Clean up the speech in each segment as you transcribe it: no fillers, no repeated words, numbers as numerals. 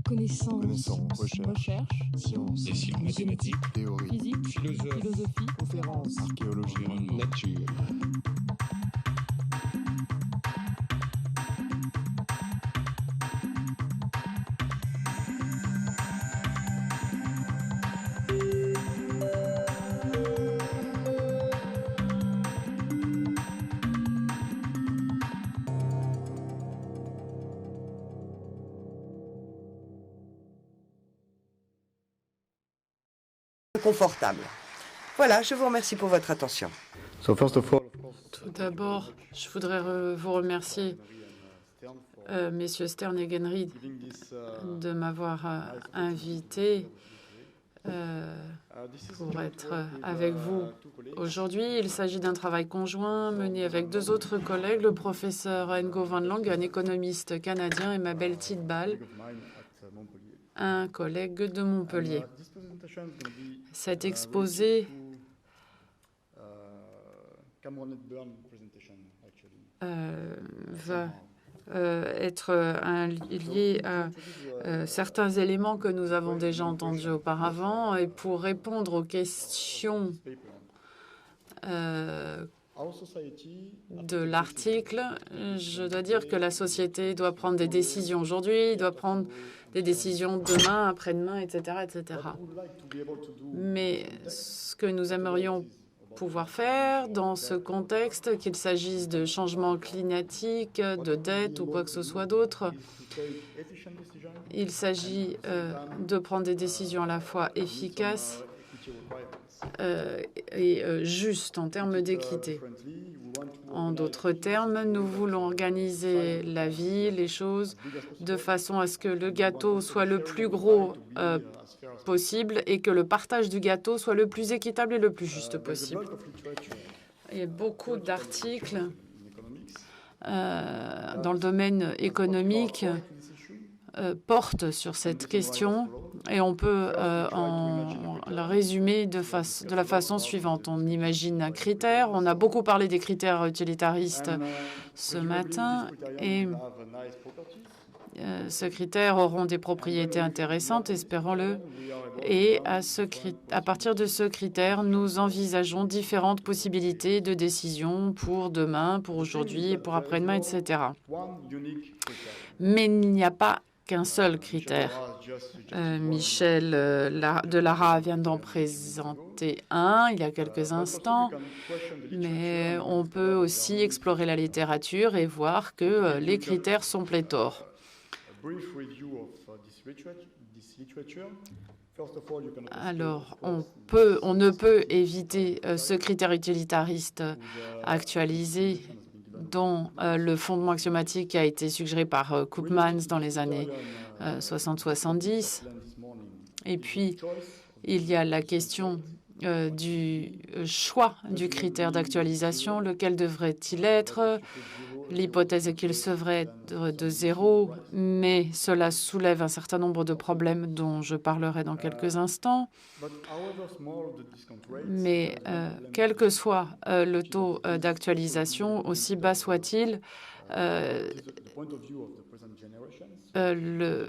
Connaissance, recherche, sciences, Dessin, mathématiques, théorie, physique, philosophie, conférences, archéologie, nature. Confortable. Voilà, je vous remercie pour votre attention. So first of all, Tout d'abord, je voudrais vous remercier, messieurs Stern et Genry, de m'avoir invité pour être avec vous aujourd'hui. Il s'agit d'un travail conjoint mené avec deux autres collègues, le professeur Ngo Van Lang, un économiste canadien, et Mabel Tidball, un collègue de Montpellier. Cet exposé va être lié à certains éléments que nous avons déjà entendus auparavant. Et pour répondre aux questions de l'article, je dois dire que la société doit prendre des décisions aujourd'hui, doit prendre des décisions demain, après-demain, etc., etc. Mais ce que nous aimerions pouvoir faire dans ce contexte, qu'il s'agisse de changements climatiques, de dette ou quoi que ce soit d'autre, il s'agit de prendre des décisions à la fois efficaces et justes en termes d'équité. En d'autres termes, nous voulons organiser la vie, les choses, de façon à ce que le gâteau soit le plus gros possible et que le partage du gâteau soit le plus équitable et le plus juste possible. Il y a beaucoup d'articles dans le domaine économique portent sur cette question et on peut la résumer de la façon suivante. On imagine un critère. On a beaucoup parlé des critères utilitaristes ce matin et ces critères auront des propriétés intéressantes, espérons-le. Et à partir de ce critère, nous envisageons différentes possibilités de décision pour demain, pour aujourd'hui et pour après-demain, etc. Mais il n'y a pas qu'un seul critère. Michel Delara vient d'en présenter un il y a quelques instants, mais on peut aussi explorer la littérature et voir que les critères sont pléthores. Alors, on ne peut éviter ce critère utilitariste actualisé dont le fondement axiomatique a été suggéré par Koopmans dans les années 60-70. Et puis, il y a la question du choix du critère d'actualisation. Lequel devrait-il être? L'hypothèse est qu'il serait de 0, mais cela soulève un certain nombre de problèmes dont je parlerai dans quelques instants. Mais quel que soit le taux d'actualisation, aussi bas soit-il, le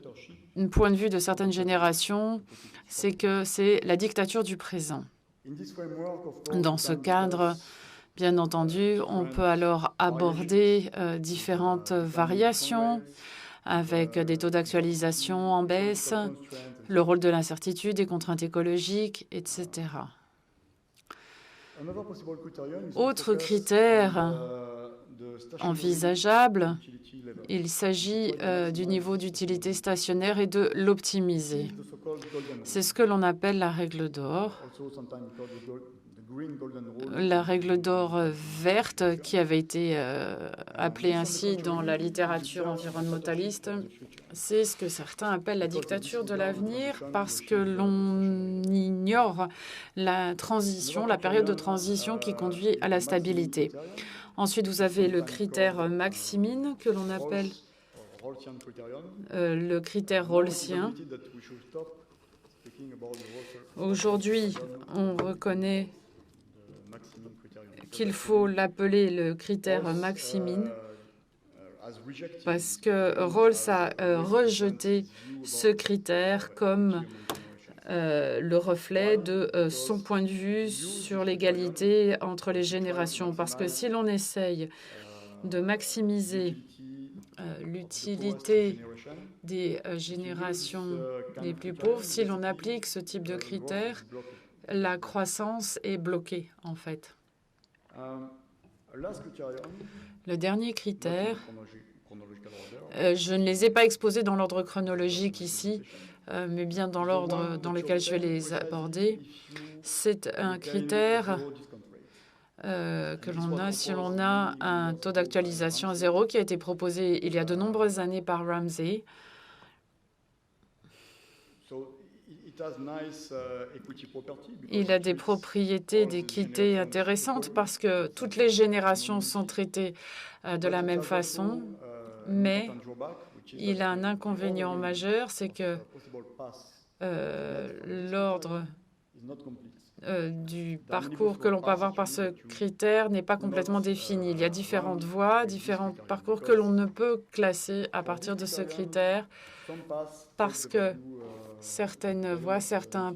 point de vue de certaines générations, c'est que c'est la dictature du présent. Dans ce cadre, bien entendu, on peut alors aborder différentes variations avec des taux d'actualisation en baisse, le rôle de l'incertitude, des contraintes écologiques, etc. Autre critère envisageable, il s'agit du niveau d'utilité stationnaire et de l'optimiser. C'est ce que l'on appelle la règle d'or. La règle d'or verte, qui avait été appelée ainsi dans la littérature environnementaliste, c'est ce que certains appellent la dictature de l'avenir parce que l'on ignore la transition, la période de transition qui conduit à la stabilité. Ensuite, vous avez le critère Maximine, que l'on appelle le critère rawlsien. Aujourd'hui, on reconnaît qu'il faut l'appeler le critère Maximine parce que Rawls a rejeté ce critère comme le reflet de son point de vue sur l'égalité entre les générations. Parce que si l'on essaye de maximiser l'utilité des générations les plus pauvres, si l'on applique ce type de critères, la croissance est bloquée, en fait. Le dernier critère, je ne les ai pas exposés dans l'ordre chronologique ici, mais bien dans l'ordre dans lequel je vais les aborder. C'est un critère que l'on a si l'on a un taux d'actualisation à 0 qui a été proposé il y a de nombreuses années par Ramsey. Il a des propriétés d'équité intéressantes parce que toutes les générations sont traitées de la même façon, mais il a un inconvénient majeur, c'est que l'ordre du parcours que l'on peut avoir par ce critère n'est pas complètement défini. Il y a différentes voies, différents parcours que l'on ne peut classer à partir de ce critère parce que certaines voies, certains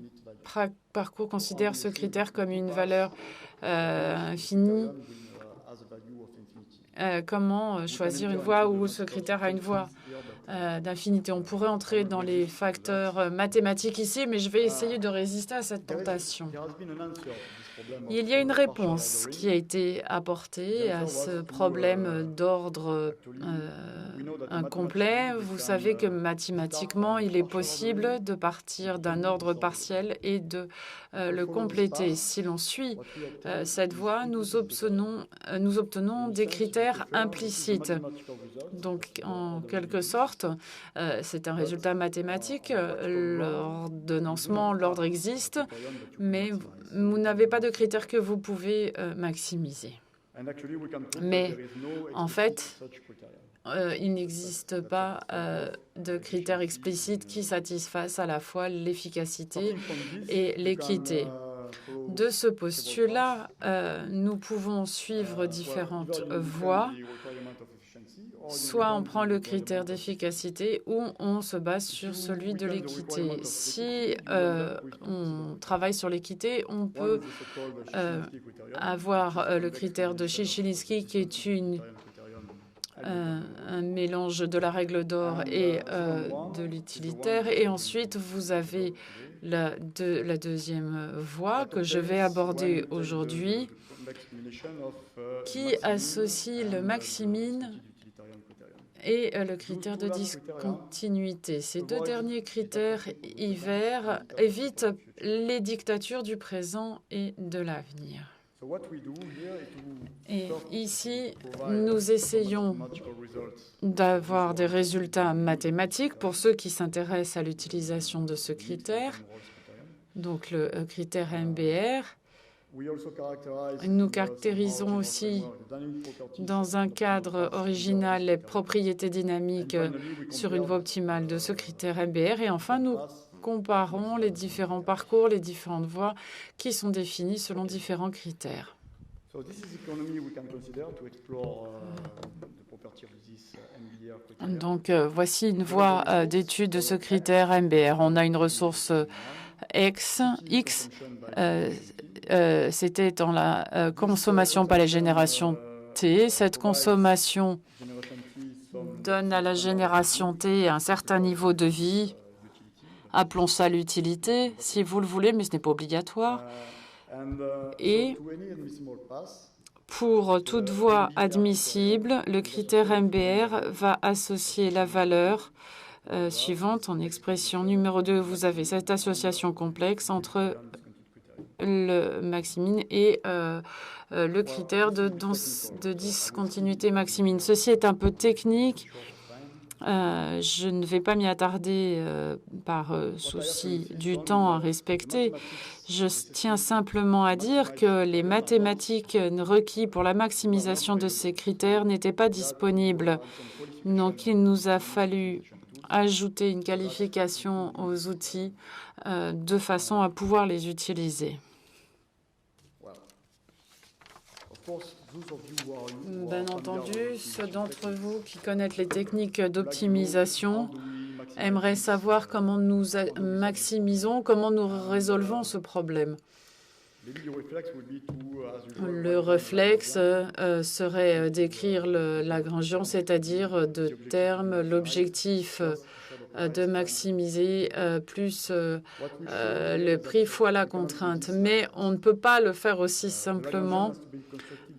parcours considèrent ce critère comme une valeur infinie. Comment choisir une voie où ce critère a une voie d'infinité? On pourrait entrer dans les facteurs mathématiques ici, mais je vais essayer de résister à cette tentation. Il y a une réponse qui a été apportée à ce problème d'ordre incomplet. Vous savez que mathématiquement, il est possible de partir d'un ordre partiel et de le compléter. Si l'on suit cette voie, nous obtenons des critères implicites. Donc, en quelque sorte, c'est un résultat mathématique. L'ordonnancement, l'ordre existe, mais vous n'avez pas de critères que vous pouvez maximiser. Mais en fait, il n'existe pas de critères explicites qui satisfassent à la fois l'efficacité et l'équité. De ce postulat, nous pouvons suivre différentes voies. Soit on prend le critère d'efficacité ou on se base sur celui de l'équité. Si on travaille sur l'équité, on peut avoir le critère de Cichy-Shilinsky qui est un mélange de la règle d'or et de l'utilitaire. Et ensuite, vous avez la deuxième voie que je vais aborder aujourd'hui qui associe le maximin et le critère de discontinuité. Ces deux derniers critères évitent les dictatures du présent et de l'avenir. Et ici, nous essayons d'avoir des résultats mathématiques pour ceux qui s'intéressent à l'utilisation de ce critère, donc le critère MBR. Nous caractérisons aussi dans un cadre original les propriétés dynamiques sur une voie optimale de ce critère MBR. Et enfin, nous comparons les différents parcours, les différentes voies qui sont définies selon différents critères. Donc, voici une voie d'étude de ce critère MBR. On a une ressource X, c'était dans la consommation par la génération T. Cette consommation donne à la génération T un certain niveau de vie. Appelons ça l'utilité, si vous le voulez, mais ce n'est pas obligatoire. Et pour toute voie admissible, le critère MBR va associer la valeur suivante. En expression numéro 2, vous avez cette association complexe entre le maximin et le critère de discontinuité maximine. Ceci est un peu technique. Je ne vais pas m'y attarder par souci du temps à respecter. Je tiens simplement à dire que les mathématiques requis pour la maximisation de ces critères n'étaient pas disponibles. Donc, il nous a fallu ajouter une qualification aux outils de façon à pouvoir les utiliser. Bien entendu, ceux d'entre vous qui connaissent les techniques d'optimisation aimeraient savoir comment nous maximisons, comment nous résolvons ce problème. Le réflexe serait d'écrire le Lagrangian, c'est-à-dire de terme l'objectif de maximiser plus le prix fois la contrainte. Mais on ne peut pas le faire aussi simplement.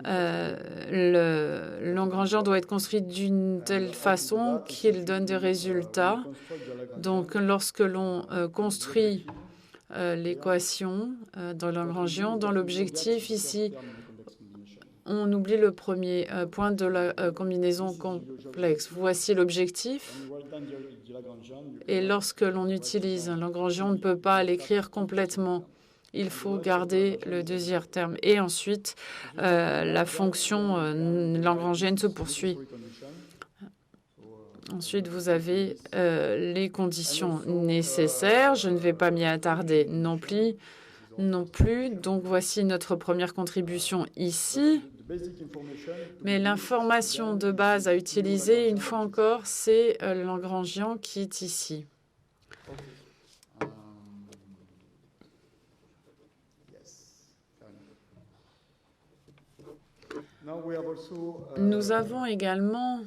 Le Lagrangian doit être construit d'une telle façon qu'il donne des résultats. Donc, lorsque l'on construit l'équation dans le Lagrangian, dans l'objectif ici, on oublie le premier point de la combinaison complexe. Voici l'objectif. Et lorsque l'on utilise un Lagrangian, on ne peut pas l'écrire complètement. Il faut garder le deuxième terme. Et ensuite, la fonction lagrangienne se poursuit. Ensuite, vous avez les conditions nécessaires. Je ne vais pas m'y attarder non plus. Donc, voici notre première contribution ici. Mais l'information de base à utiliser, une fois encore, c'est le Lagrangian qui est ici. Nous avons également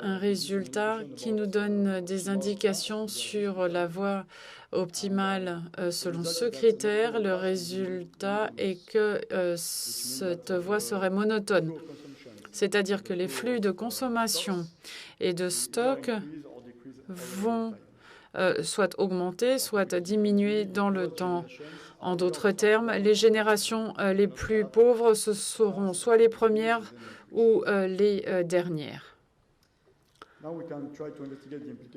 un résultat qui nous donne des indications sur la voie optimale selon ce critère. Le résultat est que cette voie serait monotone, c'est-à-dire que les flux de consommation et de stock vont soit augmenter, soit diminuer dans le temps. En d'autres termes, les générations les plus pauvres, ce seront soit les premières ou les dernières.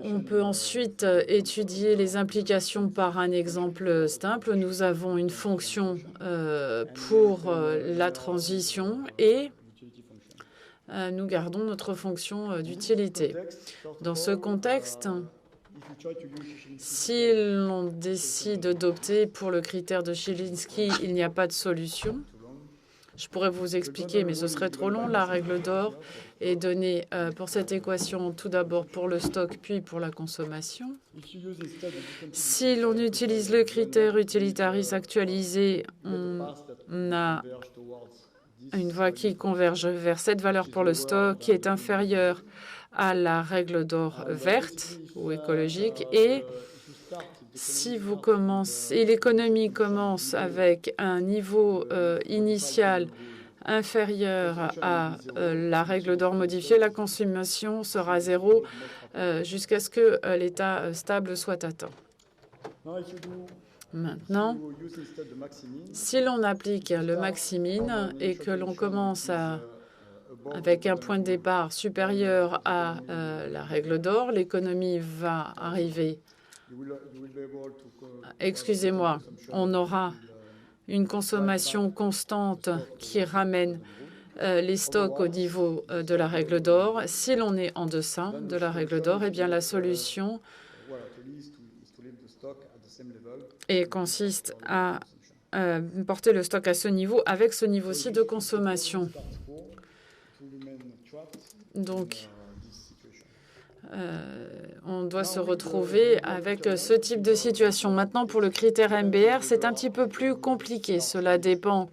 On peut ensuite étudier les implications par un exemple simple. Nous avons une fonction pour la transition et nous gardons notre fonction d'utilité. Dans ce contexte, si l'on décide d'opter pour le critère de Zielinski, il n'y a pas de solution. Je pourrais vous expliquer, mais ce serait trop long. La règle d'or est donnée pour cette équation tout d'abord pour le stock, puis pour la consommation. Si l'on utilise le critère utilitariste actualisé, on a une voie qui converge vers cette valeur pour le stock qui est inférieure à la règle d'or verte ou écologique. Et si vous commencez, et l'économie commence avec un niveau initial inférieur à la règle d'or modifiée, la consommation sera zéro jusqu'à ce que l'état stable soit atteint. Maintenant, si l'on applique le maximine et que l'on commence avec un point de départ supérieur à la règle d'or, l'économie va arriver. Excusez-moi, on aura une consommation constante qui ramène les stocks au niveau de la règle d'or. Si l'on est en deçà de la règle d'or, eh bien la solution consiste à porter le stock à ce niveau avec ce niveau-ci de consommation. Donc, on doit se retrouver avec ce type de situation. Maintenant, pour le critère MBR, c'est un petit peu plus compliqué. Cela dépend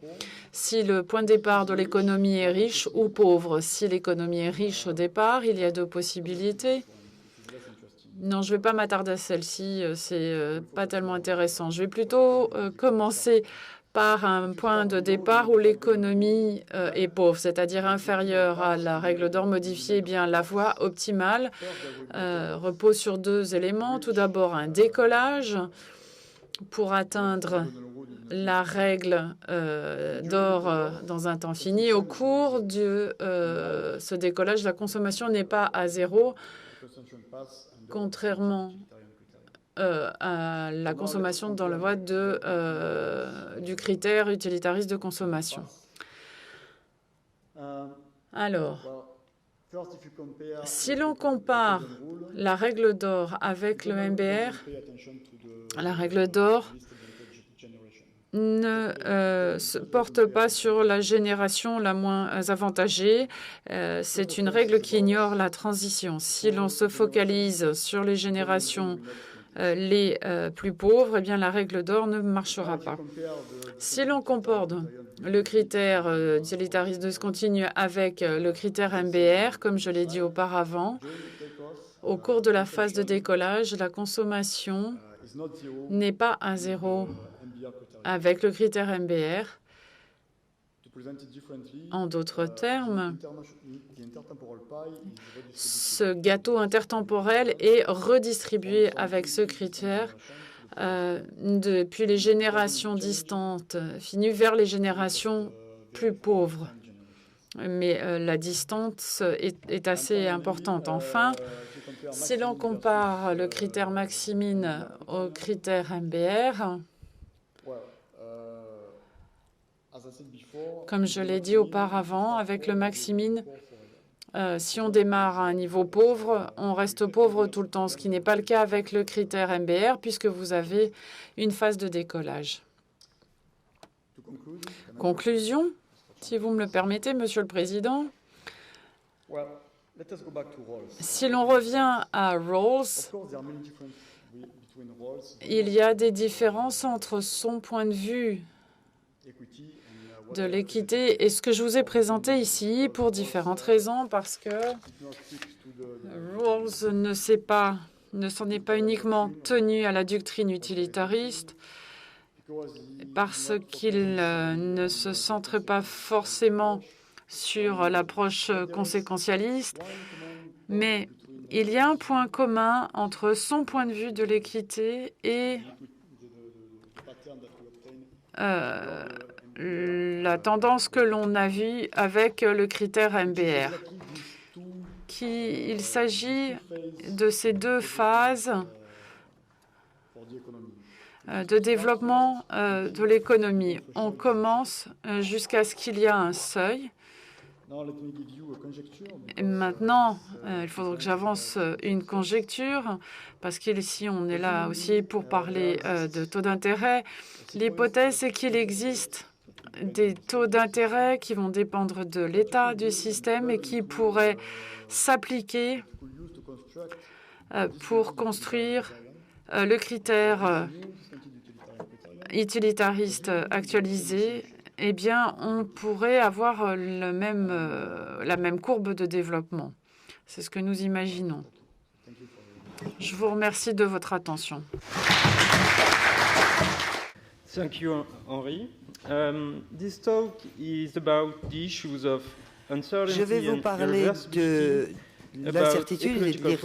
si le point de départ de l'économie est riche ou pauvre. Si l'économie est riche au départ, il y a deux possibilités. Non, je ne vais pas m'attarder à celle-ci. C'est pas tellement intéressant. Je vais plutôt commencer par un point de départ où l'économie est pauvre, c'est-à-dire inférieure à la règle d'or modifiée. Eh bien, la voie optimale repose sur deux éléments. Tout d'abord, un décollage pour atteindre la règle d'or dans un temps fini. Au cours de ce décollage, la consommation n'est pas à zéro, contrairement à la consommation dans la voie du critère utilitariste de consommation. Alors, si l'on compare la règle d'or avec le MBR, la règle d'or ne se porte pas sur la génération la moins avantagée. C'est une règle qui ignore la transition. Si l'on se focalise sur les générations les plus pauvres, eh bien, la règle d'or ne marchera pas. Si l'on compare le critère utilitariste discontinu avec le critère MBR, comme je l'ai dit auparavant, au cours de la phase de décollage, la consommation n'est pas à zéro avec le critère MBR. En d'autres termes, ce gâteau intertemporel est redistribué avec ce critère depuis les générations distantes finies vers les générations plus pauvres. Mais la distance est assez importante. Enfin, si l'on compare le critère Maximine au critère MBR, comme je l'ai dit auparavant, avec le Maximine, si on démarre à un niveau pauvre, on reste pauvre tout le temps, ce qui n'est pas le cas avec le critère MBR, puisque vous avez une phase de décollage. Conclusion, si vous me le permettez, Monsieur le Président. Si l'on revient à Rawls, il y a des différences entre son point de vue de l'équité et ce que je vous ai présenté ici pour différentes raisons, parce que Rawls ne s'en est pas uniquement tenu à la doctrine utilitariste, parce qu'il ne se centre pas forcément sur l'approche conséquentialiste, mais il y a un point commun entre son point de vue de l'équité et la tendance que l'on a vue avec le critère MBR. Il s'agit de ces deux phases de développement de l'économie. On commence jusqu'à ce qu'il y ait un seuil. Et maintenant, il faudra que j'avance une conjecture, parce qu'ici, on est là aussi pour parler de taux d'intérêt. L'hypothèse, c'est qu'il existe des taux d'intérêt qui vont dépendre de l'état du système et qui pourraient s'appliquer pour construire le critère utilitariste actualisé. Eh bien, on pourrait avoir la même courbe de développement. C'est ce que nous imaginons. Je vous remercie de votre attention. Thank you, Henri. This talk is about the issues of uncertainty Je vais vous parler de l'incertitude et des